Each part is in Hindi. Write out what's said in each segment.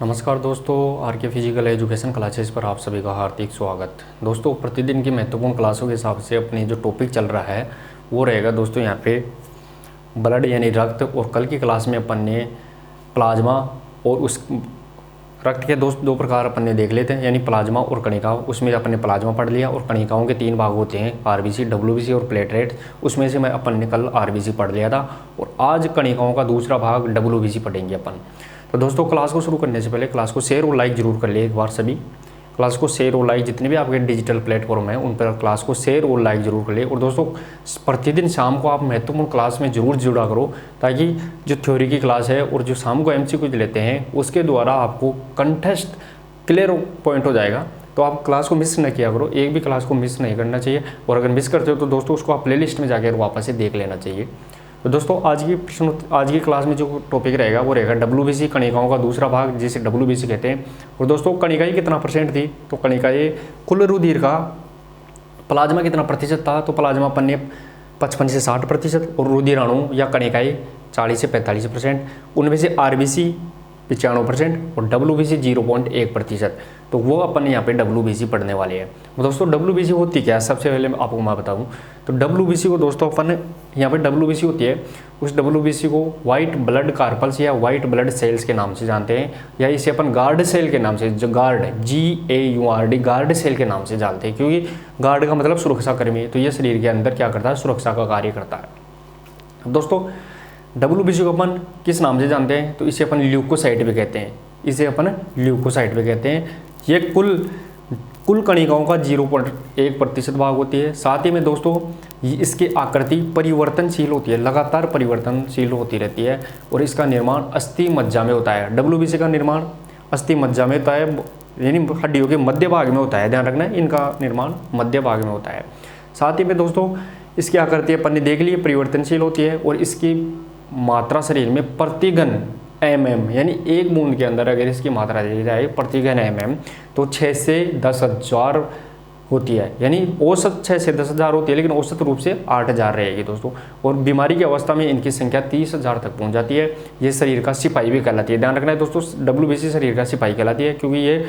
नमस्कार दोस्तों, आर के फिजिकल एजुकेशन क्लासेस पर आप सभी का हार्दिक स्वागत। दोस्तों, प्रतिदिन की महत्वपूर्ण क्लासों के हिसाब से अपनी जो टॉपिक चल रहा है वो रहेगा दोस्तों यहाँ पे ब्लड यानी रक्त। और कल की क्लास में अपन ने प्लाज्मा और उस रक्त के दो प्रकार अपन ने देख लेते हैं, यानी प्लाज्मा और कणिका। उसमें अपन ने प्लाज्मा पढ़ लिया और कणिकाओं के 3 भाग होते हैं, आरबीसी, डब्ल्यूबीसी और प्लेटलेट्स। उसमें से मैं अपन ने कल आरबीसी पढ़ लिया था और आज कणिकाओं का दूसरा भाग डब्ल्यूबीसी पढ़ेंगे अपन। तो दोस्तों, क्लास को शुरू करने से पहले क्लास को शेयर और लाइक जरूर कर लिए एक बार सभी। क्लास को शेयर और लाइक, जितने भी आपके डिजिटल प्लेटफॉर्म हैं उन पर क्लास को शेयर और लाइक जरूर कर लिए। और दोस्तों, प्रतिदिन शाम को आप महत्वपूर्ण क्लास में जरूर जुड़ा करो, ताकि जो थ्योरी की क्लास है और जो शाम को एमसीक्यू लेते हैं उसके द्वारा आपको कंटेस्ट क्लियर पॉइंट हो जाएगा। तो आप क्लास को मिस न किया करो, एक भी क्लास को मिस नहीं करना चाहिए। और अगर मिस करते हो तो दोस्तों उसको आप प्लेलिस्ट में जाकर वापस से देख लेना चाहिए। तो दोस्तों, आज की क्लास में जो टॉपिक रहेगा वो रहेगा डब्ल्यूबीसी, कणिकाओं का दूसरा भाग, जिसे डब्ल्यूबीसी कहते हैं। और दोस्तों, कणिकाएं कितना परसेंट थी, तो कणिकाएं कुल रुधिर का प्लाज्मा कितना प्रतिशत था, तो प्लाज्मा अपन ने 55 से 60% और रुधिराणु या कणिकाएं 40 से 45%। उनमें से आरबीसी 95% और डब्ल्यूबीसी 0.1%। तो वो अपन यहाँ पे डब्ल्यूबीसी पढ़ने वाले हैं। दोस्तों, डब्ल्यूबीसी होती क्या है, सबसे पहले आपको मैं बताऊँ तो डब्ल्यूबीसी को दोस्तों अपन यहाँ पे डब्ल्यूबीसी होती है, उस डब्ल्यूबीसी को वाइट ब्लड कार्पल्स या वाइट ब्लड सेल्स के नाम से जानते हैं, या इसे अपन गार्ड सेल के नाम से, जो गार्ड GAURD गार्ड सेल के नाम से जानते हैं, क्योंकि गार्ड का मतलब सुरक्षा कर्मी है। तो ये शरीर के अंदर क्या करता है, सुरक्षा का कार्य करता है। दोस्तों, डब्ल्यूबीसी को अपन किस नाम से जानते हैं, तो इसे अपन ल्यूकोसाइट भी कहते हैं, इसे अपन ल्यूकोसाइट भी कहते हैं। ये कुल कणिकाओं का 0.1% भाग होती है। साथ ही में दोस्तों, इसकी आकृति परिवर्तनशील होती है, लगातार परिवर्तनशील होती रहती है। और इसका निर्माण अस्थि मज्जा में होता है। डब्ल्यूबीसी का निर्माण अस्थि मज्जा में होता है, यानी हड्डियों के मध्य भाग में होता है। ध्यान रखना है, इनका निर्माण मध्य भाग में होता है। साथ ही में दोस्तों, इसकी आकृति अपन ने देख ली, परिवर्तनशील होती है। और इसकी मात्रा शरीर में प्रतिघन mm, यानी एक बूंद के अंदर अगर इसकी मात्रा दी जाए प्रतिघन mm, तो 6 से 10,000 होती है। यानी औसत 6 से 10,000 होती है, लेकिन औसत रूप से 8,000 रहेगी दोस्तों। और बीमारी की अवस्था में इनकी संख्या 30,000 तक पहुंच जाती है। ये शरीर का सिपाही भी कहलाती है। ध्यान रखना है दोस्तों, डब्ल्यूबीसी शरीर का सिपाही कहलाती है, क्योंकि ये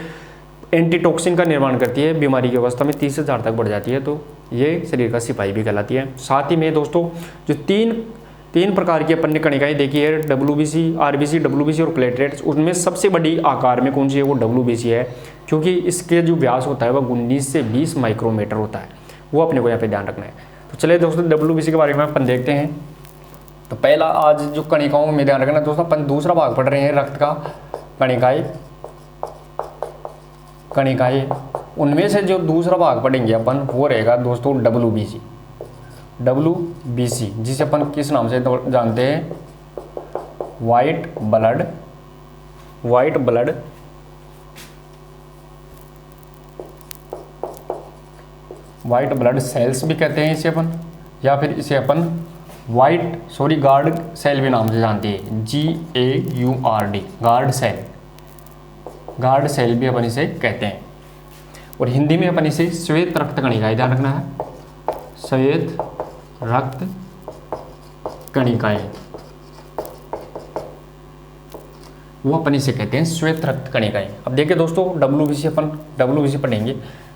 एंटीटॉक्सिन का निर्माण करती है। बीमारी की अवस्था में 30,000 तक बढ़ जाती है, तो ये शरीर का सिपाही भी कहलाती है। साथ ही में दोस्तों, जो तीन प्रकार की अपन ने कणिकाएं देखी है, डब्ल्यूबीसी, आरबीसी, डब्ल्यूबीसी और प्लेटलेट्स, उनमें सबसे बड़ी आकार में कौन सी है, वो डब्ल्यूबीसी है, क्योंकि इसके जो व्यास होता है वह 19 से 20 माइक्रोमीटर होता है। वो अपने को यहाँ पे ध्यान रखना है। तो चलिए दोस्तों, डब्ल्यूबीसी के बारे में अपन देखते हैं। तो पहला, आज जो कणिकाओं में ध्यान रखना दोस्तों, अपन दूसरा भाग पढ़ रहे हैं रक्त का, कणिकाएं। उनमें से जो दूसरा भाग पढ़ेंगे अपन वो रहेगा दोस्तों डब्ल्यूबीसी, जिसे अपन किस नाम से जानते हैं, वाइट ब्लड सेल्स भी कहते हैं इसे अपन, या फिर इसे अपन गार्ड सेल भी नाम से जानते हैं, GAURD गार्ड सेल भी अपन इसे कहते हैं। और हिंदी में अपन इसे श्वेत रक्त कणिकाएं, ध्यान रखना है, श्वेत रक्त कणिकाएं, वो अपन इसे कहते हैं श्वेत रक्त कणिकाएं। अब देखिए दोस्तों, डब्ल्यूबीसी पढ़ेंगे।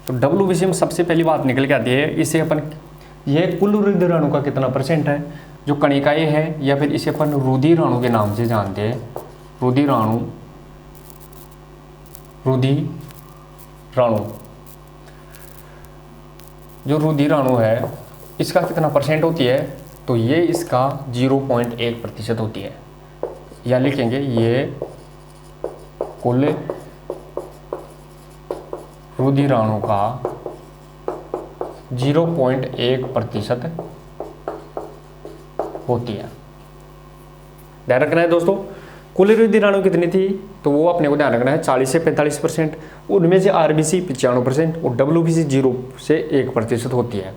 तो डब्ल्यूबीसी में सबसे पहली बात निकल के आती है, इसे अपन, ये कुल रुधिराणु का कितना परसेंट है जो कणिकाएं है, या फिर इसे अपन रुधिराणु के नाम से जानते हैं, रुधिराणु। जो रुधिराणु है इसका कितना परसेंट होती है, तो ये इसका 0.1% होती है। या लिखेंगे, ये कुल रुधिराणु का 0.1% होती है। ध्यान रखना है दोस्तों, कुल रुधिराणु कितनी थी, तो वो अपने को ध्यान रखना है 40 से 45%। उनमें से आरबीसी 95% और डब्ल्यूबीसी 0 से 1% होती है।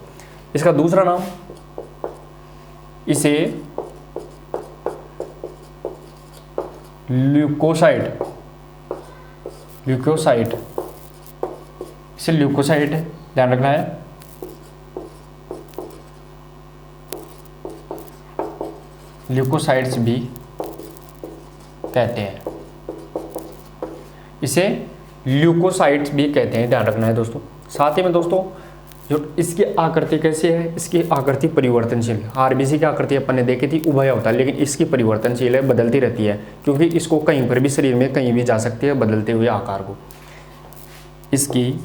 इसका दूसरा नाम, इसे ल्यूकोसाइट ध्यान रखना है। ल्यूकोसाइट्स भी कहते हैं। इसे ल्यूकोसाइट्स भी कहते हैं, ध्यान रखना है दोस्तों। साथ ही में दोस्तों जो इसकी आकृति कैसी है, इसकी आकृति परिवर्तनशील है। आरबीसी की आकृति अपन ने देखी थी उभय होता है, लेकिन इसकी परिवर्तनशील है, बदलती रहती है, क्योंकि इसको कहीं पर भी शरीर में कहीं भी जा सकती है बदलते हुए आकार को। इसकी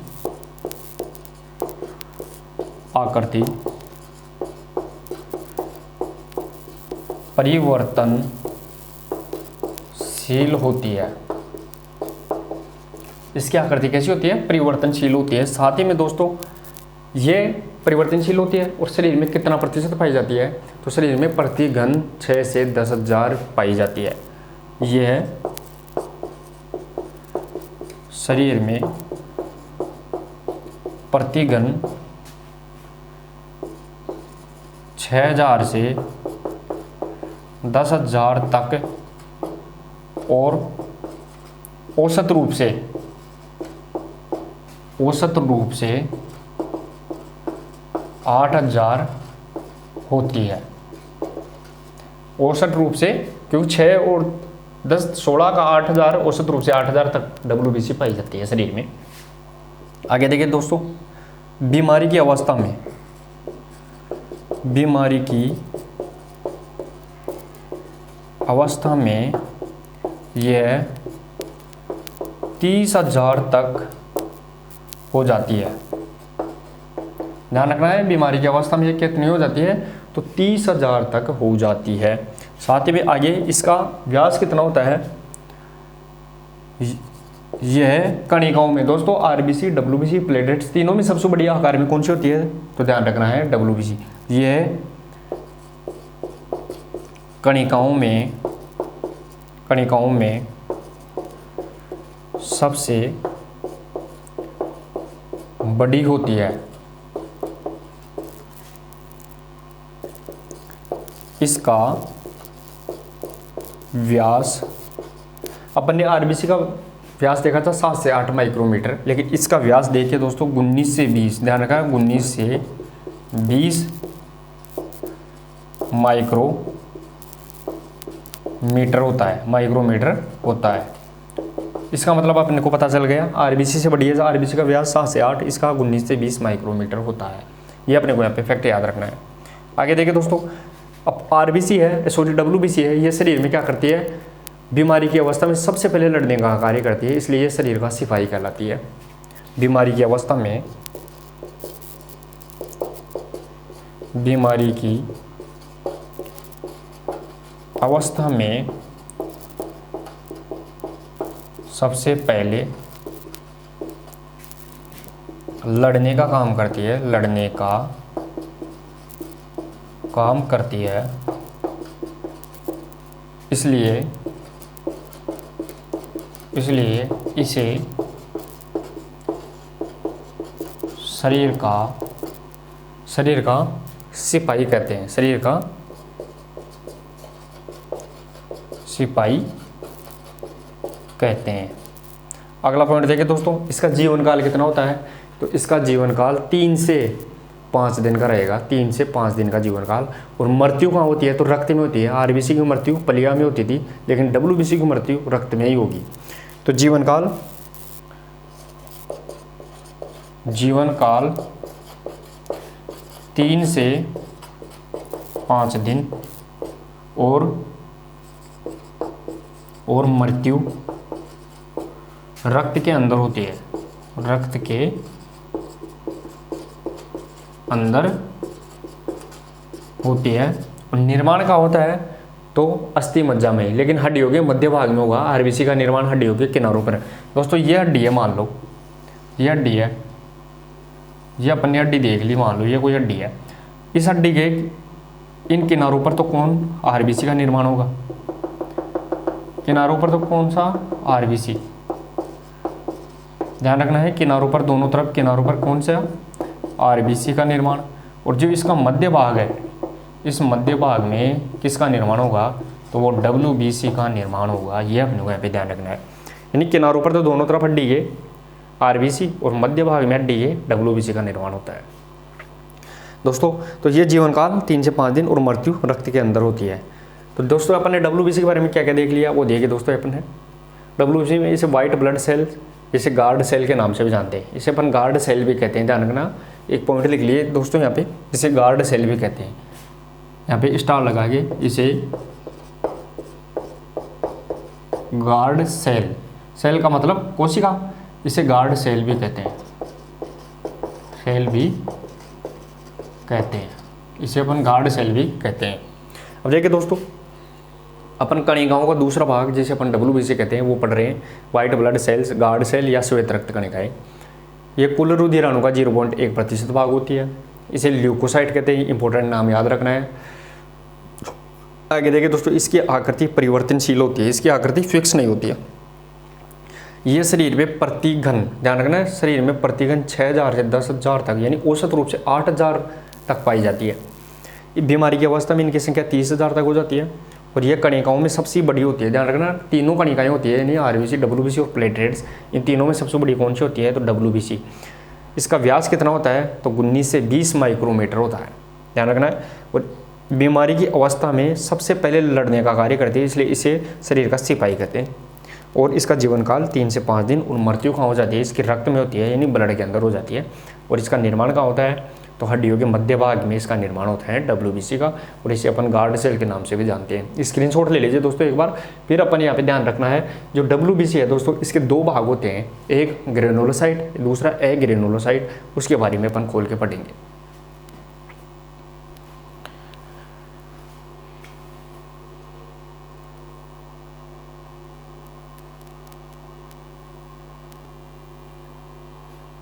आकृति परिवर्तनशील होती है। इसकी आकृति कैसी होती है, परिवर्तनशील होती है। साथ ही में दोस्तों ये परिवर्तनशील होती है और शरीर में कितना प्रतिशत पाई जाती है, तो शरीर में प्रति घन 6 से 10,000 पाई जाती है। यह शरीर में प्रति घन 6,000 से 10,000 तक और औसत रूप से 8,000 होती है। औसत रूप से, क्योंकि 6 और 10 16 का 8,000, औसत रूप से 8,000 तक WBC पाई जाती है शरीर में। आगे देखिए दोस्तों, बीमारी की अवस्था में यह 30,000 तक हो जाती है। ध्यान रखना है, बीमारी की अवस्था में ये कितनी हो जाती है, तो 30,000 तक हो जाती है। साथ ही में आगे इसका व्यास कितना होता है, यह कणिकाओं में दोस्तों आरबीसी, डब्ल्यूबीसी, प्लेटलेट्स तीनों में सबसे बड़ी आकार में कौन सी होती है, तो ध्यान रखना है डब्ल्यूबीसी। यह कणिकाओं में सबसे बड़ी होती है। इसका व्यास, अपन ने आरबीसी का व्यास देखा था 7 से 8 माइक्रोमीटर, लेकिन इसका व्यास देखिए दोस्तों 19 से 20, ध्यान रखा, 19 से 20 माइक्रोमीटर होता है। इसका मतलब अपने को पता चल गया, आरबीसी से बड़ी है, आरबीसी का व्यास 7 से 8, इसका 19 से 20 माइक्रोमीटर होता है। ये अपने को यहाँ पे फैक्ट याद रखना है। आगे देखिए दोस्तों, अब आरबीसी है, सॉरी डब्ल्यूबीसी है, ये शरीर में क्या करती है, बीमारी की अवस्था में सबसे पहले लड़ने का कार्य करती है, इसलिए ये शरीर का सिपाही कहलाती है। बीमारी की अवस्था में सबसे पहले लड़ने का काम करती है, इसलिए इसे शरीर का सिपाही कहते हैं, शरीर का सिपाही कहते हैं। अगला पॉइंट देखिए दोस्तों, इसका जीवन काल कितना होता है, तो इसका जीवन काल 3 से 5 दिन का रहेगा, 3 से 5 दिन का जीवन काल। और मृत्यु कहाँ होती है, तो रक्त में होती है। आरबीसी की मृत्यु पलिया में होती थी, लेकिन डब्ल्यूबीसी की मृत्यु रक्त में ही होगी। तो जीवन काल 3 से 5 दिन और मृत्यु रक्त के अंदर होती है, रक्त के अंदर होती है। और निर्माण का होता है तो अस्थि मज्जा में, लेकिन हड्डियों के मध्य भाग में होगा। आरबीसी का निर्माण हड्डियों के किनारों पर है। दोस्तों ये हड्डी है, मान लो ये हड्डी है, ये अपन ने हड्डी देख ली, मान लो ये कोई हड्डी है। इस हड्डी के इन किनारों पर तो कौन, आरबीसी का निर्माण होगा। किनारों पर तो कौन सा, आरबीसी। ध्यान रखना है, किनारों पर, दोनों तरफ किनारों पर कौन सा, आरबीसी का निर्माण। और जो इसका मध्य भाग है, इस मध्य भाग में किसका निर्माण होगा, तो वो डब्ल्यूबीसी का निर्माण होगा। ये अपने को यहाँ पे ध्यान रखना है। यानी किनारों पर तो दोनों तरफ हड्डी के आरबीसी और मध्य भाग में हड्डी के डब्ल्यूबीसी का निर्माण होता है दोस्तों। तो ये जीवन काल 3 से 5 दिन और मृत्यु रक्त के अंदर होती है। तो दोस्तों अपन ने डब्ल्यूबीसी के बारे में क्या क्या देख लिया वो देखिए दोस्तों अपन है। WBC में इसे वाइट ब्लड सेल, इसे गार्ड सेल के नाम से भी जानते हैं, इसे अपन गार्ड सेल भी कहते हैं। ध्यान रखना, एक पॉइंट लिख लिए दोस्तों यहाँ पे, इसे गार्ड सेल भी कहते हैं। यहाँ पे स्टार लगा के इसे गार्ड सेल, सेल का मतलब कोशिका, इसे गार्ड सेल भी कहते हैं, सेल भी कहते हैं, इसे अपन गार्ड सेल भी कहते हैं। अब देखिए दोस्तों, अपन कणिकाओं का दूसरा भाग जिसे अपन WBC कहते हैं वो पढ़ रहे हैं, white blood cells, guard cell या श्वेत रक्त कणिकाएं। ये कुल रुधिर अणु का 0.1% भाग होती है। इसे ल्यूकोसाइट कहते हैं, इंपॉर्टेंट नाम याद रखना है। आगे देखिए दोस्तों, इसकी आकृति परिवर्तनशील होती है, इसकी आकृति फिक्स नहीं होती है। ये शरीर में प्रतिघन, ध्यान रखना है, शरीर में प्रतिघन 6000 से 10,000 तक, यानी औसत रूप से 8000 तक पाई जाती है। बीमारी की अवस्था में इनकी संख्या 30,000 तक हो जाती है। और यह कणिकाओं में सबसे बड़ी होती है। ध्यान रखना, तीनों कणिकाएं होती है, यानी RBC, WBC और प्लेटलेट्स। इन तीनों में सबसे बड़ी कौन सी होती है? तो WBC। इसका व्यास कितना होता है? तो 19 से 20 माइक्रोमीटर होता है। ध्यान रखना है। और बीमारी की अवस्था में सबसे पहले लड़ने का कार्य करती है, इसलिए इसे शरीर का सिपाही कहते हैं। और इसका जीवन काल 3 से 5 दिन। और मृत्यु कहाँ हो जाती है? इसकी रक्त में होती है, यानी ब्लड के अंदर हो जाती है। और इसका निर्माण कहाँ होता है? तो हड्डियों के मध्य भाग में इसका निर्माण होता है WBC का। और इसे अपन गार्ड सेल के नाम से भी जानते हैं। स्क्रीनशॉट ले लीजिए दोस्तों एक बार। फिर अपन यहाँ पे ध्यान रखना है, जो WBC है दोस्तों, इसके 2 भाग होते हैं, एक ग्रेनुलोसाइट, दूसरा एग्रेनुलोसाइट। उसके बारे में अपन खोल के पढ़ेंगे।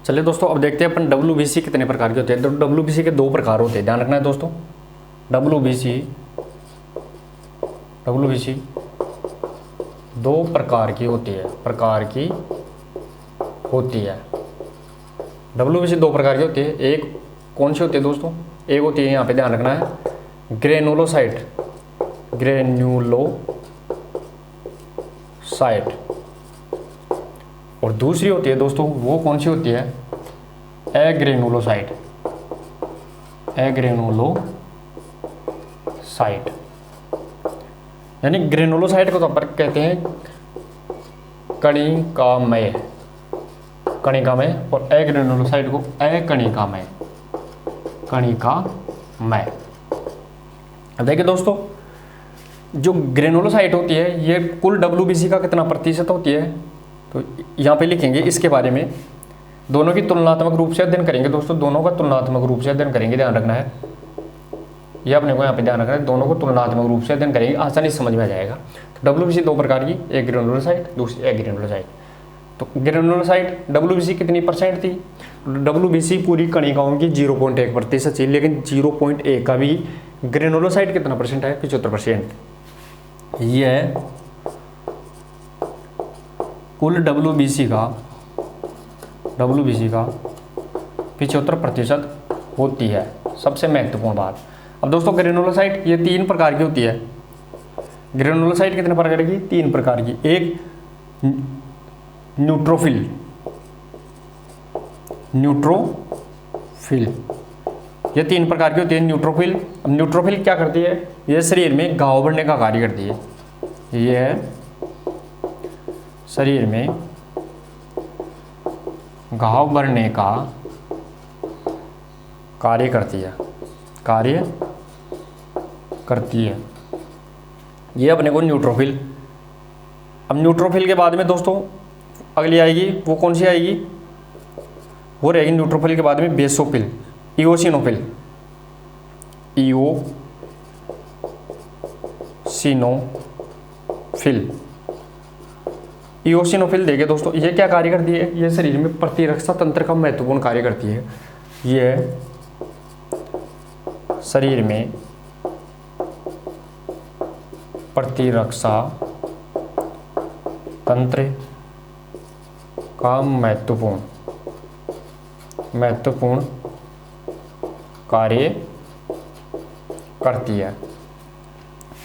चलिए दोस्तों, अब देखते हैं अपन WBC कितने प्रकार के होते हैं। तो WBC के 2 प्रकार होते हैं, ध्यान रखना है दोस्तों। WBC 2 प्रकार की होती है, WBC 2 प्रकार की होती है। एक कौन सी होती है दोस्तों? एक होती है, यहाँ पे ध्यान रखना है, ग्रेनुलोसाइट, और दूसरी होती है दोस्तों, वो कौन सी होती है? एग्रेनुलोसाइट। यानी ग्रेनुलोसाइट को तो अपन कहते हैं कणिकामय, और एग्रेनुलोसाइट को अकणिकामय। अब देखिए दोस्तों, जो ग्रेनुलोसाइट होती है ये कुल WBC का कितना प्रतिशत होती है? तो यहाँ पे लिखेंगे इसके बारे में। दोनों की तुलनात्मक रूप से अध्ययन करेंगे दोस्तों, दोनों का तुलनात्मक रूप से अध्ययन करेंगे। ध्यान रखना है, ये अपने को यहाँ पे ध्यान रखना है, दोनों को तुलनात्मक रूप से अध्ययन करेंगे, आसानी से समझ में आ जाएगा। तो WBC 2 प्रकार की, एक ग्रेनुलोसाइट, दूसरी एग्रेनुलोसाइट। तो ग्रेनुलोसाइट WBC कितनी परसेंट थी? WBC पूरी कणिकाओं की 0.1% थी, लेकिन 0.1 का भी ग्रेनुलोसाइट कितना परसेंट है? 75%। ये है कुल WBC का 75% होती है। सबसे महत्वपूर्ण बात। अब दोस्तों, ग्रेनुलोसाइट ये 3 प्रकार की होती है। ग्रेनुलोसाइट कितने प्रकार की? 3 प्रकार की। एक न्यूट्रोफिल, ये 3 प्रकार की होती है। न्यूट्रोफिल, अब न्यूट्रोफिल क्या करती है? ये शरीर में घाव बढ़ने का कार्य करती है। ये शरीर में घाव भरने का कार्य करती है। ये अपने को न्यूट्रोफिल। अब न्यूट्रोफिल के बाद में दोस्तों अगली आएगी, वो कौन सी आएगी? वो रहेगी न्यूट्रोफिल के बाद में बेसोफिल, इओसिनोफिल। इओसिनोफिल देखिए दोस्तों, ये क्या कार्य करती है? ये शरीर में प्रतिरक्षा तंत्र का महत्वपूर्ण कार्य करती है। ये शरीर में प्रतिरक्षा तंत्र का महत्वपूर्ण कार्य करती है।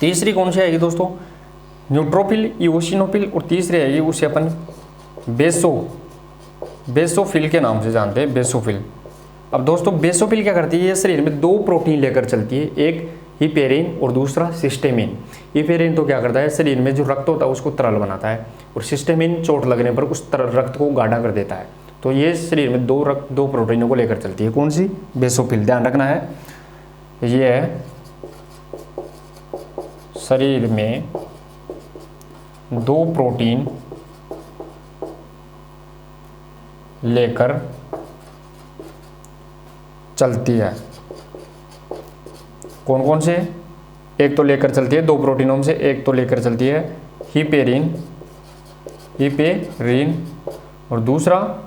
तीसरी कौन सी आएगी दोस्तों? न्यूट्रोफिल, इओसिनोफिल, और तीसरी आएगी उसे अपन बेसोफिल के नाम से जानते हैं, बेसोफिल। अब दोस्तों बेसोफिल क्या करती है? ये शरीर में 2 प्रोटीन लेकर चलती है, एक हिपेरिन और दूसरा सिस्टेमिन। हिपेरिन तो क्या करता है, शरीर में जो रक्त होता है उसको तरल बनाता है, और सिस्टेमिन चोट लगने पर उस रक्त को गाढ़ा कर देता है। तो ये शरीर में दो प्रोटीनों को लेकर चलती है। कौन सी? बेसोफिल। ध्यान रखना है, ये है शरीर में 2 प्रोटीन लेकर चलती है। कौन कौन से? एक तो लेकर चलती है 2 प्रोटीनों में से, एक तो लेकर चलती है हिपेरिन और दूसरा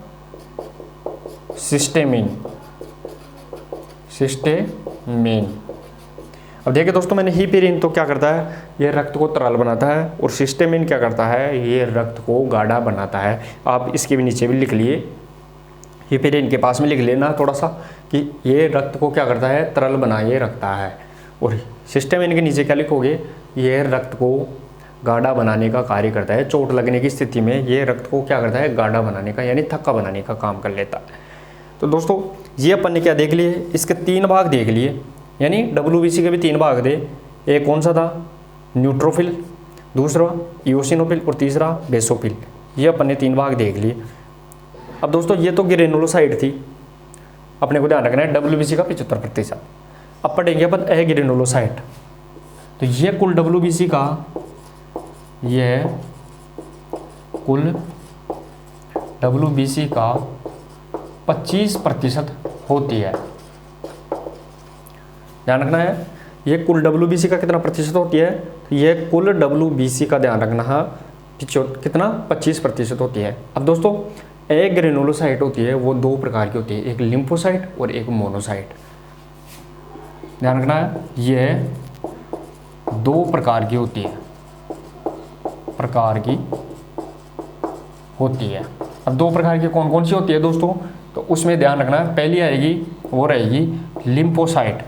सिस्टेमिन। अब देखिए दोस्तों, मैंने हिपेरिन तो क्या करता है, ये रक्त को तरल बनाता है, और सिस्टेमिन क्या करता है, ये रक्त को गाढ़ा बनाता है। आप इसके भी नीचे भी लिख लिए, हिपेरिन के पास में लिख लेना थोड़ा सा कि ये रक्त को क्या करता है, तरल बनाए रखता है। और सिस्टेमिन के नीचे क्या लिखोगे, ये रक्त को गाढ़ा बनाने का कार्य करता है। चोट लगने की स्थिति में ये रक्त को क्या करता है, गाढ़ा बनाने का यानी थक्का बनाने का काम कर लेता है। तो दोस्तों ये अपन ने क्या देख लिए, इसके 3 भाग देख लिए, यानी WBC के भी 3 भाग थे। एक कौन सा था, न्यूट्रोफिल, दूसरा इओसिनोफिल और तीसरा बेसोफिल। ये अपन ने 3 भाग देख लिए। अब दोस्तों ये तो ग्रेनुलोसाइट थी, अपने को ध्यान रखना है WBC का 75%। अब पढ़ेंगे अपन एग्रेनुलोसाइट। तो ये कुल WBC का, ये कुल WBC का 25% होती है। ध्यान रखना है, ये कुल WBC का कितना प्रतिशत होती है, तो ये कुल WBC का ध्यान रखना है कितना, 25% होती है। अब दोस्तों एग्रेनुलोसाइट होती है, वो 2 प्रकार की होती है, एक लिम्फोसाइट और एक मोनोसाइट। ध्यान रखना है, ये 2 प्रकार की होती है, अब 2 प्रकार की कौन कौन सी होती है दोस्तों, तो उसमें ध्यान रखना है, पहली आएगी वो रहेगी लिम्फोसाइट,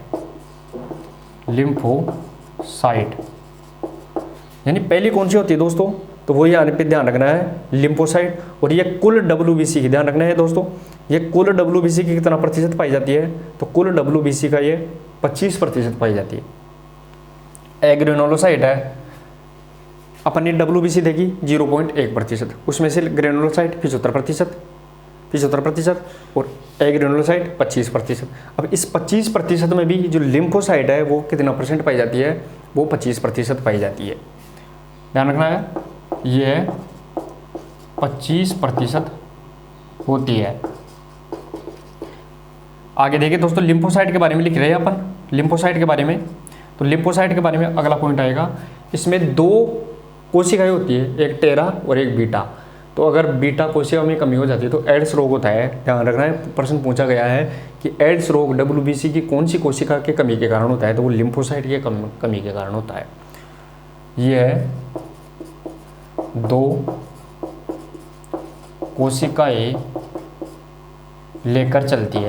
यानी पहली कौन सी होती है दोस्तों, तो वो यहाँ पे ध्यान रखना है लिम्फोसाइट। और ये कुल WBC की ध्यान रखना है दोस्तों, ये कुल WBC की कितना प्रतिशत पाई जाती है, तो कुल WBC का ये 25% पाई जाती है। एग्रेनुलोसाइट है, अपन ने WBC देखी 0.1%, उसमें से ग्रेनुलोसाइट 75% और एग्रेनुलोसाइट 25%। अब इस 25% में भी जो लिम्फोसाइट है वो कितना परसेंट पाई जाती है, वो 25% पाई जाती है। ध्यान रखना है, ये 25% होती है। आगे देखिए दोस्तों, लिम्फोसाइट के बारे में लिख रहे हैं अपन, लिम्फोसाइट के बारे में। तो लिम्फोसाइट के बारे में अगला पॉइंट आएगा, इसमें 2 कोशिकाएं होती है, एक टेरा और एक बीटा। तो अगर बीटा कोशिका में कमी हो जाती है तो एड्स रोग होता है। ध्यान रखना है, प्रश्न पूछा गया है कि एड्स रोग WBC की कौन सी कोशिका के कमी के कारण होता है, तो वो लिम्फोसाइट के कमी के कारण होता है। यह 2 कोशिकाएं लेकर चलती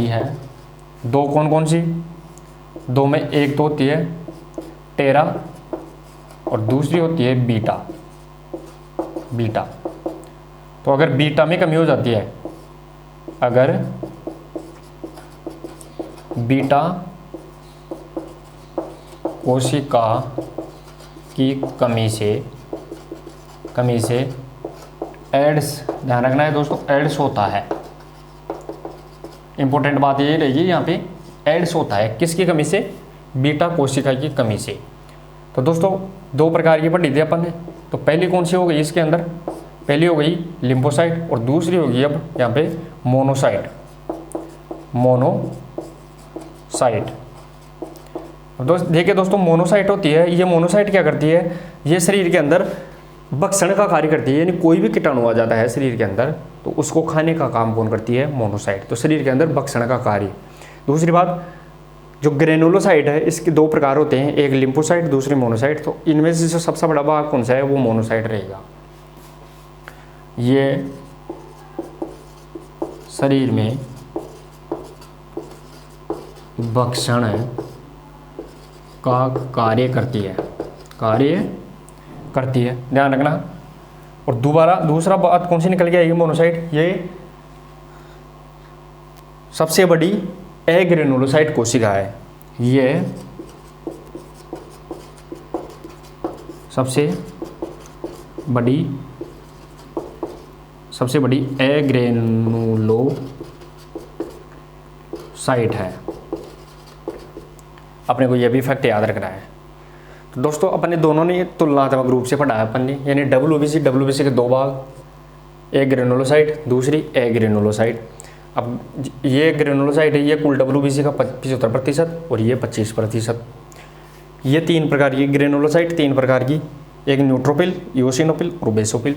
है, 2 कौन कौन सी, 2 में एक तो होती है टेरा और दूसरी होती है बीटा। तो अगर बीटा में कमी हो जाती है, अगर बीटा कोशिका की कमी से एड्स, ध्यान रखना है दोस्तों, एड्स होता है। इंपॉर्टेंट बात ये रहेगी यहाँ पे, एड्स होता है किसकी कमी से, बीटा कोशिका की कमी से। तो दोस्तों 2 प्रकार की पढ़ी थी अपन ने। तो पहली कौन सी हो गई इसके अंदर, पहली हो गई लिम्फोसाइट और दूसरी होगी अब यहाँ पे मोनोसाइट। अब देखिए दोस्तों, मोनोसाइट होती है, ये मोनोसाइट क्या करती है, ये शरीर के अंदर भक्षण का कार्य करती है, यानी कोई भी कीटाणु आ जाता है शरीर के अंदर तो उसको खाने का काम कौन करती है, मोनोसाइट। तो शरीर के अंदर भक्षण का कार्य। दूसरी बात, जो ग्रेनुलोसाइट है इसके 2 प्रकार होते हैं, एक लिम्फोसाइट दूसरी मोनोसाइट। तो इनमें से जो सबसे बड़ा भाग कौन सा है, वो मोनोसाइट रहेगा। ये शरीर में भक्षण का कार्य करती है, ध्यान रखना। और दूसरा बात कौन सी निकल के आएगी, मोनोसाइट, ये सबसे बड़ी एग्रेनुलोसाइट कोशिका है, ये सबसे बड़ी एग्रेनुलोसाइट है। अपने को यह भी फैक्ट याद रखना है। तो दोस्तों अपने दोनों ने तुलनात्मक रूप से पढ़ा है अपन ने, यानी डब्ल्यूबीसी के दो भाग, एक ग्रेनुलोसाइट, दूसरी एग्रेनुलोसाइट। अब ये ग्रेनुलोसाइट है, ये कुल डब्ल्यूबीसी का 75% और ये 25%। ये 3 प्रकार की ग्रेनुलोसाइट, 3 प्रकार की, एक न्यूट्रोफिल, इओसिनोफिल और बेसोफिल।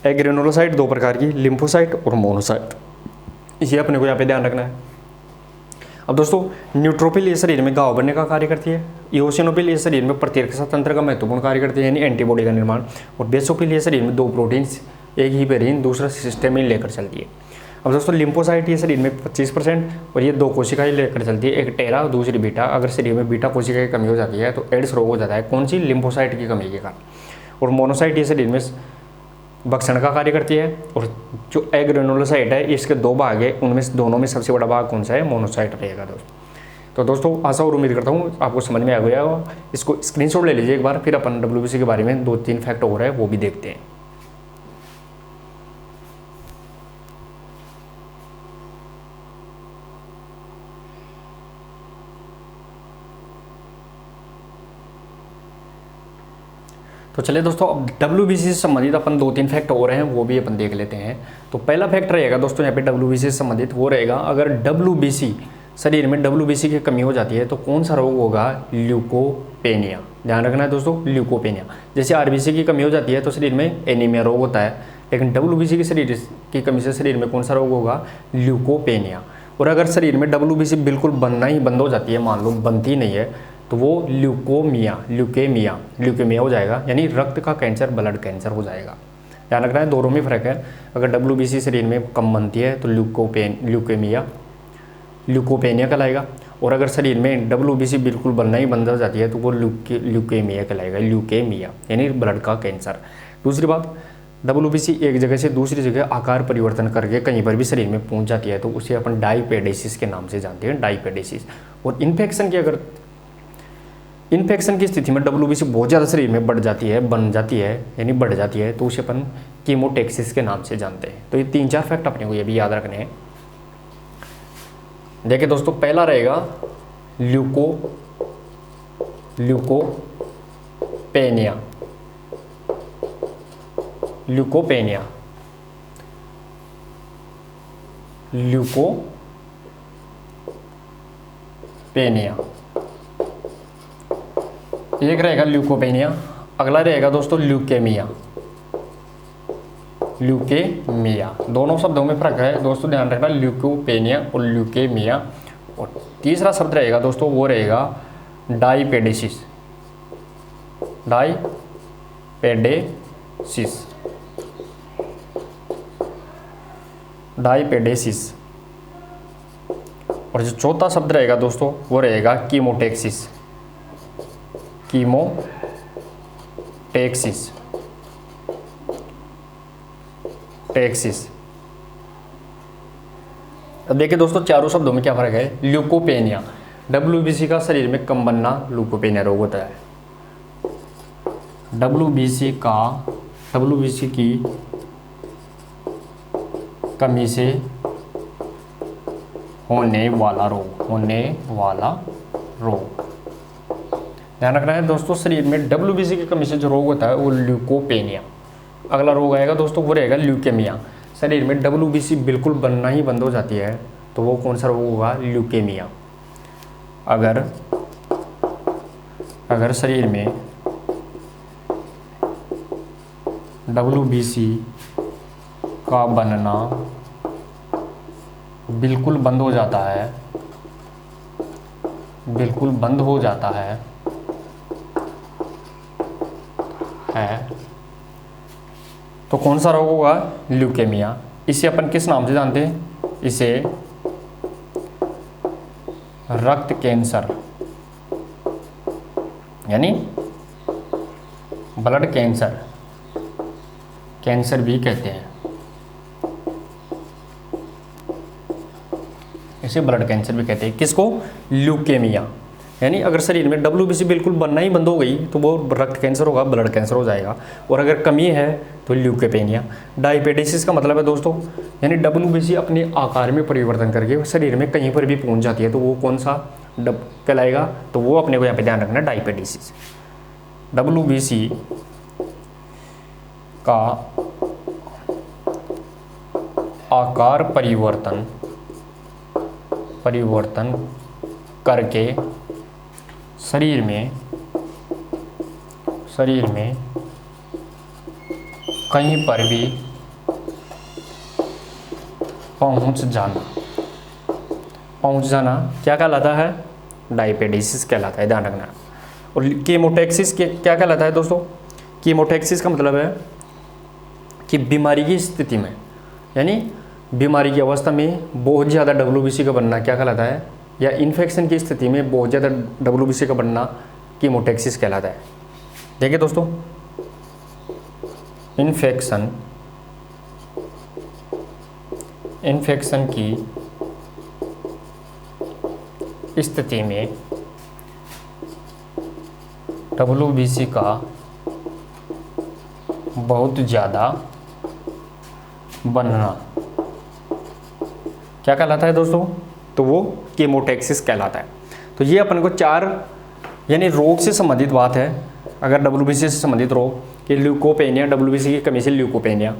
एग्रेनुलोसाइट 2 प्रकार की, लिम्फोसाइट और मोनोसाइट। ये अपने को यहाँ पे ध्यान रखना है। अब दोस्तों न्यूट्रोफिल ये शरीर में घाव बनने का कार्य करती है, इओसिनोफिल ये शरीर में प्रतिरक्षा तंत्र का महत्वपूर्ण कार्य करती है, यानी एंटीबॉडी का निर्माण, और बेसोफिल ये शरीर में 2 प्रोटीन्स, एक हिपेरिन दूसरा सिस्टेमिन लेकर चलती है। अब दोस्तों लिम्फोसाइट ये शरीर में 25% और ये 2 कोशिकाएं लेकर चलती है, एक टेरा और दूसरी बीटा। अगर शरीर में बीटा कोशिका की कमी हो जाती है तो एड्स रोग हो जाता है, कौन सी? लिम्फोसाइट की कमी के कारण। और मोनोसाइट ये शरीर में भक्षण का कार्य करती है। और जो एग्रेनुलोसाइट है इसके 2 भाग है, उनमें से दोनों में सबसे बड़ा भाग कौन सा है? मोनोसाइट रहेगा दोस्तों। तो दोस्तों आशा और उम्मीद करता हूँ आपको समझ में आ गया होगा। इसको स्क्रीनशॉट ले लीजिए एक बार, फिर अपन डब्ल्यूबीसी के बारे में 2-3 फैक्ट और है वो भी देखते हैं। तो चलिए दोस्तों अब डब्ल्यूबीसी से संबंधित अपन 2-3 फैक्ट और हैं वो भी अपन देख लेते हैं। तो पहला फैक्ट रहेगा दोस्तों यहाँ पे डब्ल्यूबीसी से संबंधित, वो रहेगा अगर डब्ल्यूबीसी शरीर में डब्ल्यूबीसी की कमी हो जाती है तो कौन सा रोग होगा? ल्यूकोपेनिया। ध्यान रखना है दोस्तों, ल्यूकोपेनिया। जैसे आरबीसी की कमी हो जाती है तो शरीर में एनीमिया रोग होता है, लेकिन डब्ल्यूबीसी की कमी से शरीर में कौन सा रोग होगा? ल्यूकोपेनिया। और अगर शरीर में डब्ल्यूबीसी बिल्कुल बनना ही बंद हो जाती है, मान लो बनती नहीं है, तो वो ल्यूकेमिया हो जाएगा, यानी रक्त का कैंसर, ब्लड कैंसर हो जाएगा। ध्यान रखना है दोनों में फ़र्क है। अगर डब्ल्यूबीसी शरीर में कम बनती है तो ल्यूकोपेनिया कहलाएगा, और अगर शरीर में डब्ल्यूबीसी बिल्कुल बनना ही बंद हो जाती है तो वो ल्यूकेमिया कहलाएगा, ल्यूकेमिया यानी ब्लड का कैंसर। दूसरी बात, डब्ल्यूबीसी एक जगह से दूसरी जगह आकार परिवर्तन करके कहीं पर भी शरीर में पहुंच जाती है तो उसे अपन डाईपेडेसिस के नाम से जानते हैं, डाईपेडेसिस। और इन्फेक्शन की स्थिति में डब्ल्यूबीसी बहुत ज़्यादा शरीर में बढ़ जाती है, बन जाती है यानी बढ़ जाती है, तो उसे अपन कीमोटेक्सिस के नाम से जानते हैं। तो ये 3-4 फैक्ट अपने को ये भी याद रखने हैं। देखिए दोस्तों पहला रहेगा ल्यूकोपेनिया। एक रहेगा ल्यूकोपेनिया, अगला रहेगा दोस्तों ल्यूकेमिया। दोनों शब्दों में फर्क है दोस्तों, ध्यान रखना, ल्यूकोपेनिया और ल्यूकेमिया। और तीसरा शब्द रहेगा दोस्तों वो रहेगा डाईपेडेसिस। और जो चौथा शब्द रहेगा दोस्तों वो रहेगा कीमोटेक्सिस। अब देखिए दोस्तों चारों शब्दों में क्या फर्क है। ल्यूकोपेनिया, डब्ल्यूबीसी का शरीर में कम बनना ल्यूकोपेनिया रोग होता है। डब्ल्यूबीसी की कमी से होने वाला रोग। ध्यान रखना है दोस्तों, शरीर में डब्ल्यूबीसी की कमी से जो रोग होता है वो ल्यूकोपेनिया। अगला रोग आएगा दोस्तों वो रहेगा ल्यूकेमिया। शरीर में डब्ल्यूबीसी बिल्कुल बनना ही बंद हो जाती है तो वो कौन सा रोग होगा? ल्यूकेमिया। अगर शरीर में डब्ल्यूबीसी का बनना बिल्कुल बंद हो जाता है तो कौन सा रोग होगा? ल्यूकेमिया। इसे अपन किस नाम से जानते हैं? इसे रक्त कैंसर यानी ब्लड कैंसर भी कहते हैं। इसे ब्लड कैंसर भी कहते हैं। किसको? ल्यूकेमिया। यानी अगर शरीर में WBC बिल्कुल बनना ही बंद हो गई तो वो रक्त कैंसर होगा, ब्लड कैंसर हो जाएगा। और अगर कमी है तो ल्यूकेपेनिया। डायबिटीज का मतलब है दोस्तों, यानी WBC अपने आकार में परिवर्तन करके शरीर में कहीं पर भी पहुंच जाती है तो वो कौन सा कहलाएगा? तो वो अपने को यहाँ पे ध्यान रखना, डायबिटीज। WBC का आकार परिवर्तन करके शरीर में कहीं पर भी पहुंच जाना क्या कहलाता है? डायबिटीज कहलाता है, ध्यान रखना। और कीमोटैक्सिस क्या कहलाता है दोस्तों? कीमोटैक्सिस का मतलब है कि बीमारी की स्थिति में, यानी बीमारी की अवस्था में बहुत ज़्यादा WBC का बनना क्या कहलाता है? या इन्फेक्शन की स्थिति में बहुत ज़्यादा WBC का बनना कीमोटैक्सिस कहलाता है। देखिए दोस्तों, इन्फेक्शन की स्थिति में WBC का बहुत ज़्यादा बनना क्या कहलाता है दोस्तों? तो वो कीमोटैक्सिस कहलाता है। तो ये अपन को 4 यानी रोग से संबंधित बात है। अगर WBC से संबंधित रोग कि ल्यूकोपेनिया, WBC की कमी से ल्यूकोपेनिया,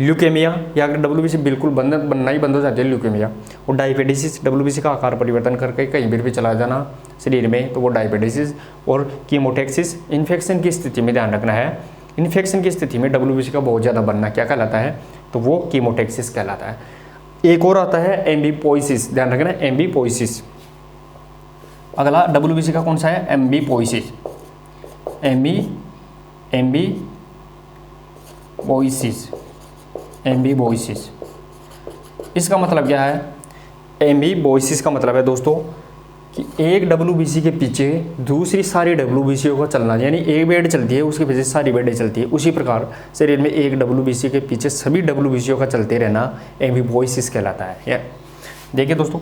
ल्यूकेमिया या अगर WBC बिल्कुल बनना ही बंद हो जाती है ल्यूकेमिया। और डायबिटीज, WBC का आकार परिवर्तन करके कहीं भी चला जाना शरीर में तो वो डायबिटीज। और कीमोटैक्सिस इन्फेक्शन की स्थिति में ध्यान रखना है, इन्फेक्शन की स्थिति में WBC का बहुत ज़्यादा बनना क्या कहलाता है? तो वो कीमोटैक्सिस कहलाता है। एक और आता है एम्बीपोइसिस, ध्यान रखना, एम्बीपोइसिस। अगला WBC का कौन सा है? एम्बीपोइसिस। एम्बीपोइसिस। इसका मतलब क्या है? एम्बीपोइसिस का मतलब है दोस्तों कि एक WBC के पीछे दूसरी सारी WBC का चलना, यानी एक बेड चलती है उसके पीछे सारी बेडें चलती है, उसी प्रकार शरीर में एक WBC के पीछे सभी WBC का चलते रहना एम्बीपोइसिस कहलाता है। देखिए दोस्तों,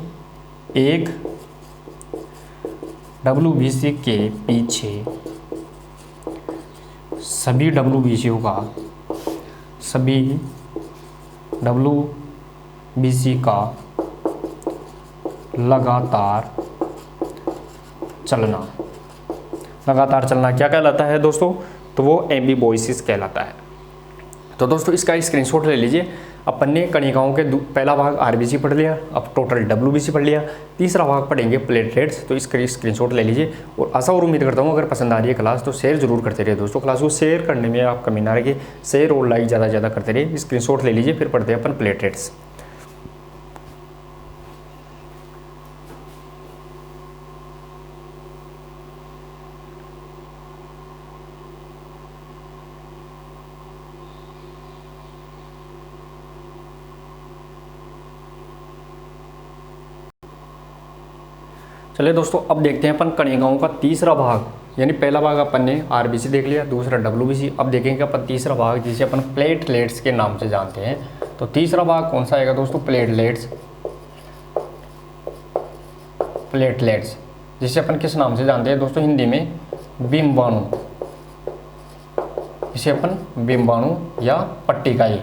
एक WBC के पीछे सभी WBC का लगातार चलना क्या कहलाता है दोस्तों? तो वो एम्बीपोइसिस कहलाता है। तो दोस्तों इसका स्क्रीनशॉट ले लीजिए। अपन ने कणिकाओं के पहला भाग RBC पढ़ लिया, अब टोटल WBC पढ़ लिया, तीसरा भाग पढ़ेंगे प्लेटलेट्स। तो इसका स्क्रीनशॉट ले लीजिए। और आशा और उम्मीद करता हूँ अगर पसंद आ रही है क्लास तो शेयर जरूर करते रहिए दोस्तों। क्लास को शेयर करने में आप कमी ना रखिए, शेयर और लाइक ज़्यादा से ज़्यादा करते रहिए। स्क्रीनशॉट ले लीजिए, फिर पढ़ते हैं अपन प्लेटलेट्स। चलिए दोस्तों, अब देखते हैं अपन कणिकाओं का तीसरा भाग। यानी पहला भाग अपन ने RBC देख लिया, दूसरा WBC। अब देखेंगे अपन तीसरा भाग जिसे अपन प्लेटलेट्स के नाम से जानते हैं। तो तीसरा भाग कौन सा आएगा दोस्तों? प्लेटलेट्स जिसे अपन किस नाम से जानते हैं दोस्तों? हिंदी में बिंबाणु। इसे अपन बिंबाणु या पट्टिकाएं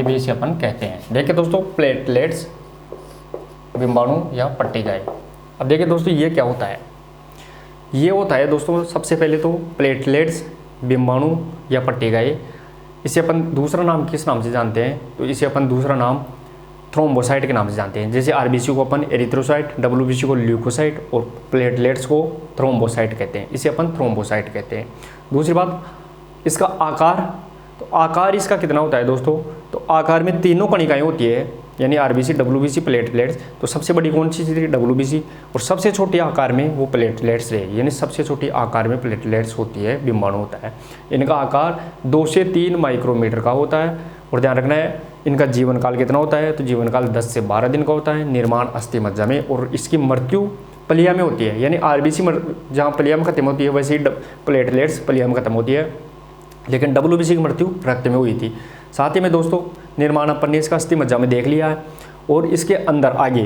भी इसे अपन कहते हैं। देखिए दोस्तों, प्लेटलेट्स, बिंबाणु या पट्टिकाएं। अब देखिए दोस्तों, ये क्या होता है? ये होता है दोस्तों सबसे पहले तो प्लेटलेट्स, बिंबाणु या पट्टिकाएं। इसे अपन दूसरा नाम किस नाम से जानते हैं? तो इसे अपन दूसरा नाम थ्रोम्बोसाइट के नाम से जानते हैं। जैसे RBC को अपन एरिथ्रोसाइट, WBC को ल्यूकोसाइट और प्लेटलेट्स को थ्रोम्बोसाइट कहते हैं। इसे अपन थ्रोम्बोसाइट कहते हैं। दूसरी बात, इसका आकार। तो आकार इसका कितना होता है दोस्तों? तो आकार में तीनों कणिकाएं होती है, यानी RBC, WBC, प्लेटलेट्स। तो सबसे बड़ी कौन सी थी? WBC। और सबसे छोटे आकार में वो प्लेटलेट्स रहे, यानी सबसे छोटी आकार में प्लेटलेट्स होती है, बिंबाणु होता है। इनका आकार 2 से 3 माइक्रोमीटर का होता है। और ध्यान रखना है, इनका जीवन काल कितना होता है? तो जीवन काल 10 से 12 दिन का होता है। निर्माण अस्थि मज्जा में, और इसकी मृत्यु पलिया में होती है। यानी RBC जहाँ पलिया में खत्म होती है वैसे ही प्लेटलेट्स पलिया में खत्म होती है। लेकिन WBC की मृत्यु रक्त में हुई थी। साथ ही में दोस्तों निर्माण अपन ने इसका अस्थि मज्जा में देख लिया है। और इसके अंदर आगे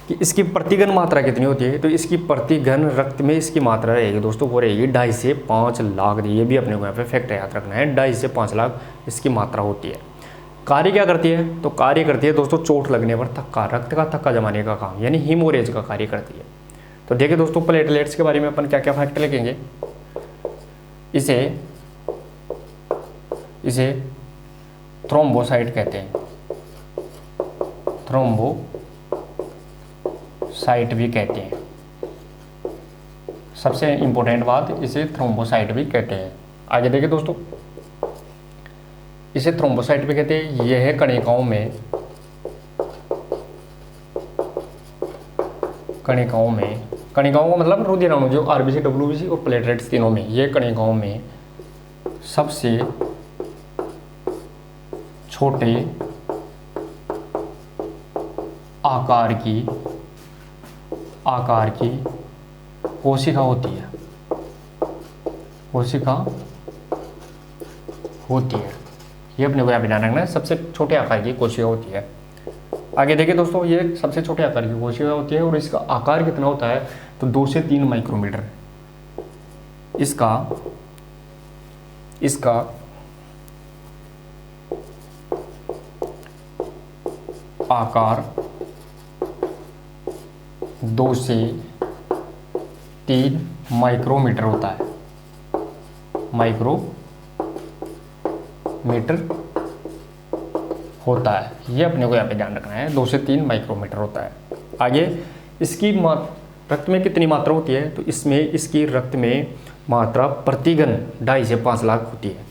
कि इसकी प्रतिघन मात्रा कितनी होती है, तो इसकी प्रतिघन रक्त में इसकी मात्रा रहेगी दोस्तों, वो रहेगी 2.5 से 5 लाख। ये भी अपने को यहाँ पे फैक्ट याद रखना है, 2.5 से 5 लाख इसकी मात्रा होती है। कार्य क्या करती है, तो कार्य करती है दोस्तों चोट लगने पर थक्का, रक्त का थक्का जमाने का काम, यानी हीमोरेज का कार्य करती है। तो देखिए दोस्तों प्लेटलेट्स के बारे में अपन क्या क्या फैक्ट लिखेंगे। इसे थ्रोम्बोसाइट कहते हैं, थ्रोम्बोसाइट भी कहते हैं। सबसे इंपॉर्टेंट बात, इसे थ्रोम्बोसाइट भी कहते हैं। आगे देखिए दोस्तों, इसे थ्रोम्बोसाइट भी कहते हैं। यह कणिकाओं का मतलब रुधिराणु जो आरबीसी, डब्ल्यूबीसी और प्लेटलेट्स तीनों में, ये कणिकाओं में सबसे छोटे आकार की कोशिका होती है, ये अपने को यहाँ पे ध्यान रखना है, सबसे छोटे आकार की कोशिका होती है। आगे देखिए दोस्तों, ये सबसे छोटे आकार की कोशिका होती है और इसका आकार कितना होता है, तो 2 से 3 माइक्रोमीटर इसका आकार 2 से 3 माइक्रोमीटर होता है, ये अपने को यहाँ पे ध्यान रखना है, 2 से 3 माइक्रोमीटर होता है। आगे इसकी रक्त में कितनी मात्रा होती है, तो इसमें इसकी रक्त में मात्रा प्रतिघन 2.5 से 5 लाख होती है।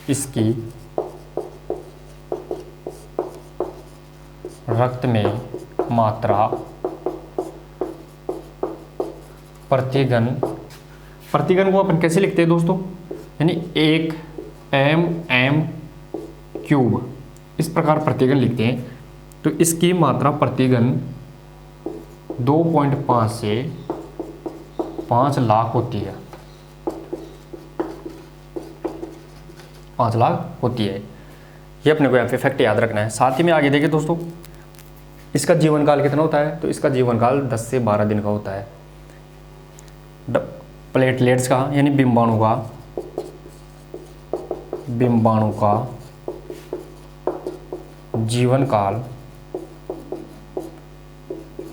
इसकी रक्त में मात्रा प्रतिघन को अपन कैसे लिखते हैं दोस्तों, यानी 1 mm³ इस प्रकार प्रतिघन लिखते हैं। तो इसकी मात्रा प्रतिघन 2.5 से 5 लाख होती है, 5 लाख होती है। ये अपने को यहाँ पे फैक्ट याद रखना है। साथ ही में आगे देखिए दोस्तों, इसका जीवन काल कितना होता है, तो इसका जीवन काल 10 से 12 दिन का होता है। प्लेटलेट्स का यानी बिंबाणु का जीवन काल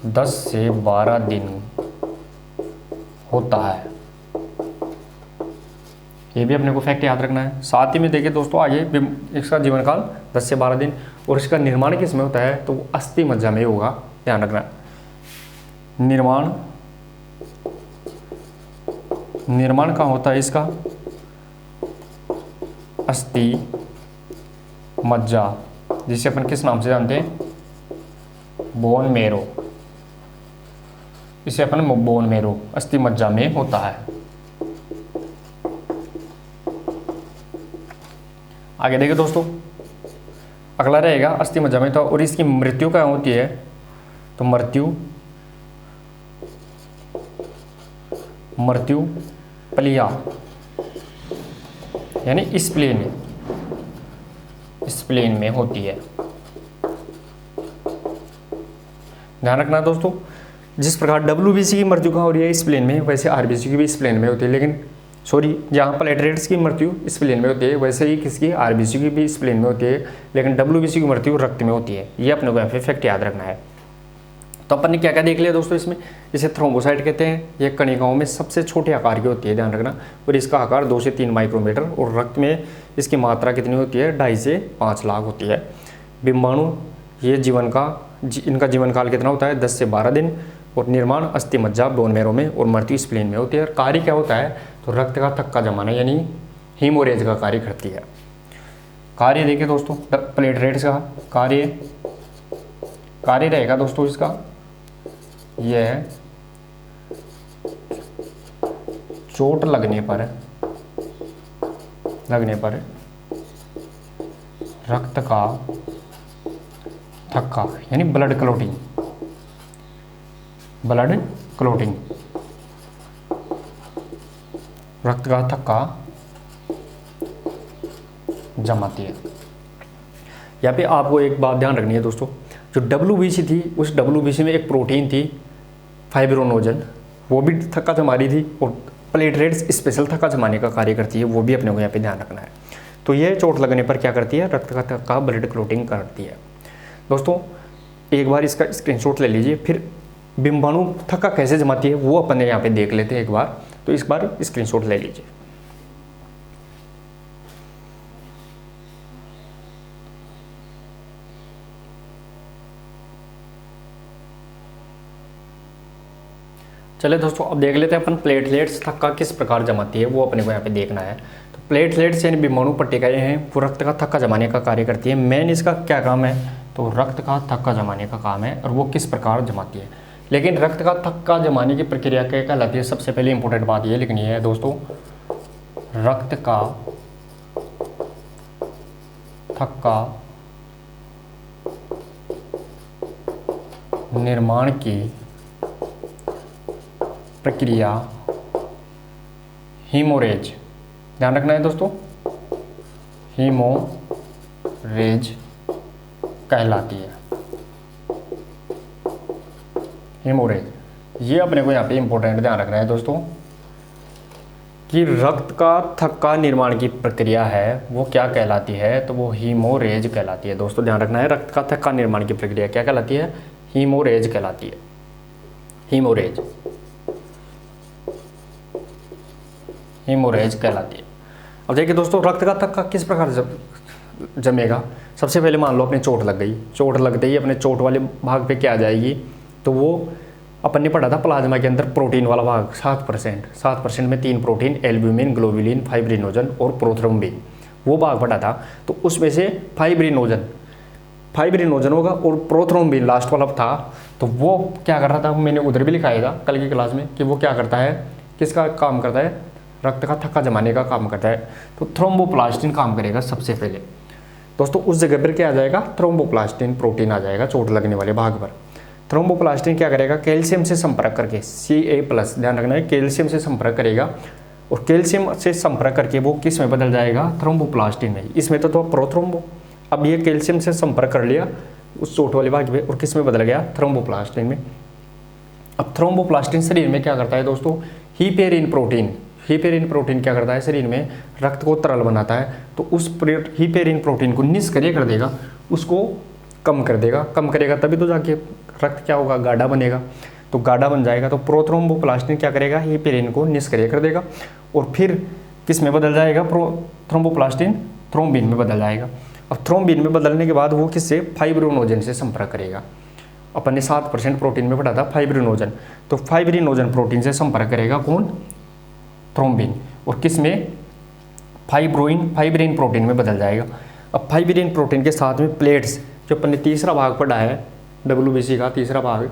10 से 12 दिन होता है, ये भी अपने को फैक्ट याद रखना है। साथ ही में देखिए दोस्तों आगे, इसका जीवन काल 10 से 12 दिन, और इसका निर्माण किस में होता है, तो वो अस्थि मज्जा में होगा, ध्यान रखना। निर्माण कहाँ होता है इसका, अस्थि मज्जा, जिसे अपन किस नाम से जानते हैं, बोन मेरो, इसे अपन बोन मेरो अस्थि मज्जा में होता है। आगे देखिए दोस्तों, अगला रहेगा अस्थि मज्जा में, तो और इसकी मृत्यु कहाँ होती है, तो मृत्यु प्लिया यानी स्प्लेन में होती है। ध्यान रखना दोस्तों, जिस प्रकार डब्ल्यूबीसी की मृत्यु कहाँ हो रही है, स्प्लेन में, वैसे आरबीसी की भी स्प्लेन में होती है। लेकिन जहाँ प्लेटलेट्स की मृत्यु स्प्लेन में होती है, वैसे ही किसकी, आरबीसी की भी स्प्लेन में होती है, लेकिन डब्ल्यूबीसी की मृत्यु रक्त में होती है। ये अपने को यहाँ पे फैक्ट याद रखना है। तो अपन ने क्या क्या देख लिया दोस्तों इसमें, इसे थ्रोम्बोसाइट कहते हैं, ये कणिकाओं में सबसे छोटे आकार की होती है, ध्यान रखना, और इसका आकार 2 से 3 माइक्रोमीटर, और रक्त में इसकी मात्रा कितनी होती है, 2.5 से 5 लाख होती है। बिंबाणु, ये इनका जीवन काल कितना होता है, 10 से 12 दिन, और निर्माण अस्थि मज्जा बोन मैरो में, और मृत्यु स्प्लेन में होती है। और कार्य क्या होता है, तो रक्त का थक्का जमाना यानी हीमोरेज का कार्य करती है। कार्य देखिए दोस्तों, प्लेटलेट्स का कार्य रहेगा दोस्तों इसका, यह चोट लगने पर रक्त का थक्का यानी ब्लड क्लॉटिंग रक्त का थक्का जमाती है। यहाँ पे आपको एक बात ध्यान रखनी है दोस्तों, जो WBC थी उस WBC में एक प्रोटीन थी फाइब्रोनोजन, वो भी थक्का जमा रही थी, और प्लेटलेट्स स्पेशल थक्का जमाने का कार्य करती है, वो भी अपने को यहाँ पे ध्यान रखना है। तो ये चोट लगने पर क्या करती है, रक्त का थक्का ब्लड क्लोटिंग करती है। दोस्तों एक बार इसका स्क्रीनशॉट ले लीजिए, फिर बिम्बाणु थक्का कैसे जमाती है वो अपन यहाँ पे देख लेते हैं एक बार। तो इस बार स्क्रीनशॉट ले लीजिए। चले दोस्तों अब देख लेते हैं अपन प्लेटलेट्स थक्का किस प्रकार जमाती है, वो अपने को यहाँ पे देखना है। तो प्लेटलेट्स यानी बिम्बाणु पट्टिकाएं हैं, वो रक्त का थक्का जमाने का कार्य करती है। मेन इसका क्या काम है, तो रक्त का थक्का जमाने का काम है, और वो किस प्रकार जमाती है। लेकिन रक्त का थक्का जमाने की प्रक्रिया क्या कहलाती है, सबसे पहले इंपॉर्टेंट बात ये लिखनी है दोस्तों, रक्त का थक्का निर्माण की प्रक्रिया हीमोरेज, ध्यान रखना है दोस्तों, हीमोरेज कहलाती है। हीमोरेज, ये अपने को यहाँ पे इंपॉर्टेंट ध्यान रखना है दोस्तों कि रक्त का थक्का निर्माण की प्रक्रिया है वो क्या कहलाती है, तो वो हीमोरेज कहलाती है। दोस्तों ध्यान रखना है, रक्त का थक्का निर्माण की प्रक्रिया क्या कहलाती है, हीमोरेज कहलाती है। हीमोरेज, हीमोरेज कहलाती है। अब देखिए दोस्तों रक्त का थक्का किस प्रकार जमेगा। सबसे पहले मान लो अपने चोट लग गई, चोट लगते ही अपने चोट वाले भाग पे क्या आ जाएगी, तो वो अपन ने पढ़ा था प्लाज्मा के अंदर प्रोटीन वाला भाग 7% में 3 प्रोटीन, एल्ब्यूमिन, ग्लोबुलिन, फाइब्रिनोजन और प्रोथ्रोम्बिन, वो भाग पढ़ा था। तो उसमें से फाइब्रिनोजन होगा और प्रोथ्रोम्बिन लास्ट वाला था, तो वो क्या कर रहा था, मैंने उधर भी लिखाया था कल की क्लास में कि वो क्या करता है, किसका काम करता है, रक्त का थक्का जमाने का काम करता है। तो थ्रोम्बोप्लास्टिन काम करेगा सबसे पहले। दोस्तों उस जगह पर क्या आ जाएगा, थ्रोम्बोप्लास्टिन प्रोटीन आ जाएगा चोट लगने वाले भाग पर। थ्रोम्बोप्लास्टिन क्या करेगा, कैल्शियम से संपर्क करके, Ca+, ध्यान रखना है, कैल्शियम से संपर्क करेगा, और कैल्शियम से संपर्क करके वो किस में बदल जाएगा, थ्रोम्बोप्लास्टिन में। इसमें तो प्रोथ्रोम्बो, अब ये कैल्शियम से संपर्क कर लिया उस चोट वाले भाग में, और किस में बदल गया, थ्रोम्बोप्लास्टिन में। अब थ्रोम्बोप्लास्टिन शरीर में क्या करता है दोस्तों, हीपेरिन प्रोटीन क्या करता है, शरीर में रक्त को तरल बनाता है। तो उस हीपेरिन प्रोटीन को निष्क्रिय कर देगा, उसको कम करेगा तभी तो जाके रक्त क्या होगा, गाढ़ा बनेगा। तो गाढ़ा बन जाएगा तो प्रोथ्रोम्बोप्लास्टिन क्या करेगा, हीपेरिन को निष्क्रिय कर देगा, और फिर किस में बदल जाएगा, थ्रोम्बोप्लास्टिन थ्रोम्बिन में बदल जाएगा। अब थ्रोम्बिन में बदलने के बाद वो किससे, फाइब्रिनोजन से संपर्क करेगा। अपन ने 7% प्रोटीन में पढ़ा था फाइब्रिनोजन, तो फाइब्रिनोजन प्रोटीन से संपर्क करेगा कौन, थ्रोम्बिन, और किस में, फाइब्रिन प्रोटीन में बदल जाएगा। अब फाइब्रिन प्रोटीन के साथ में प्लेट्स, जो अपन ने तीसरा भाग पढ़ा है WBC का तीसरा भाग,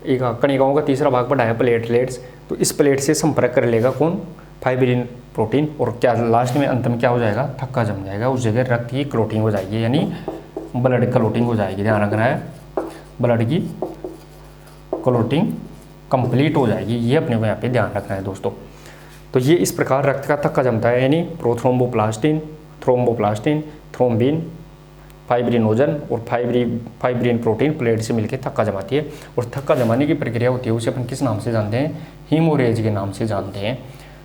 एक कणिकाओं का तीसरा भाग पढ़ा है प्लेटलेट्स, तो इस प्लेट से संपर्क कर लेगा कौन, फाइब्रिन प्रोटीन, और क्या लास्ट में अंत में क्या हो जाएगा, थक्का जम जाएगा, उस जगह रक्त की क्लोटिंग हो जाएगी, यानी ब्लड क्लोटिंग हो जाएगी। ध्यान रखना है, ब्लड की क्लोटिंग कंप्लीट हो जाएगी, ये अपने को यहाँ पे ध्यान रखना है दोस्तों। तो ये इस प्रकार रक्त का थक्का जमता है, यानी थ्रोम्बोप्लास्टिन, थ्रोम्बिन, फाइब्रिनोजन और फाइब्रिन प्रोटीन प्लेट से मिलकर थक्का जमाती है। और थक्का जमाने की प्रक्रिया होती है उसे अपन किस नाम से जानते हैं, हीमोरेज के नाम से जानते हैं।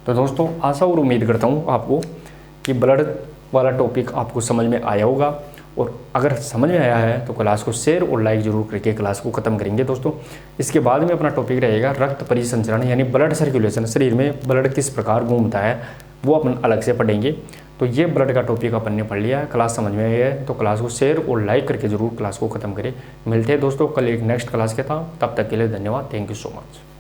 तो दोस्तों आशा और उम्मीद करता हूँ आपको कि ब्लड वाला टॉपिक आपको समझ में आया होगा, और अगर समझ में आया है तो क्लास को शेयर और लाइक जरूर करके क्लास को ख़त्म करेंगे दोस्तों। इसके बाद में अपना टॉपिक रहेगा रक्त परिसंचरण, यानी ब्लड सर्कुलेशन, शरीर में ब्लड किस प्रकार घूमता है वो अपन अलग से पढ़ेंगे। तो ये ब्लड का टॉपिक अपन ने पढ़ लिया है, क्लास समझ में आई है तो क्लास को शेयर और लाइक करके जरूर क्लास को ख़त्म करें। मिलते हैं दोस्तों कल एक नेक्स्ट क्लास के साथ, तब तक के लिए धन्यवाद, थैंक यू सो मच।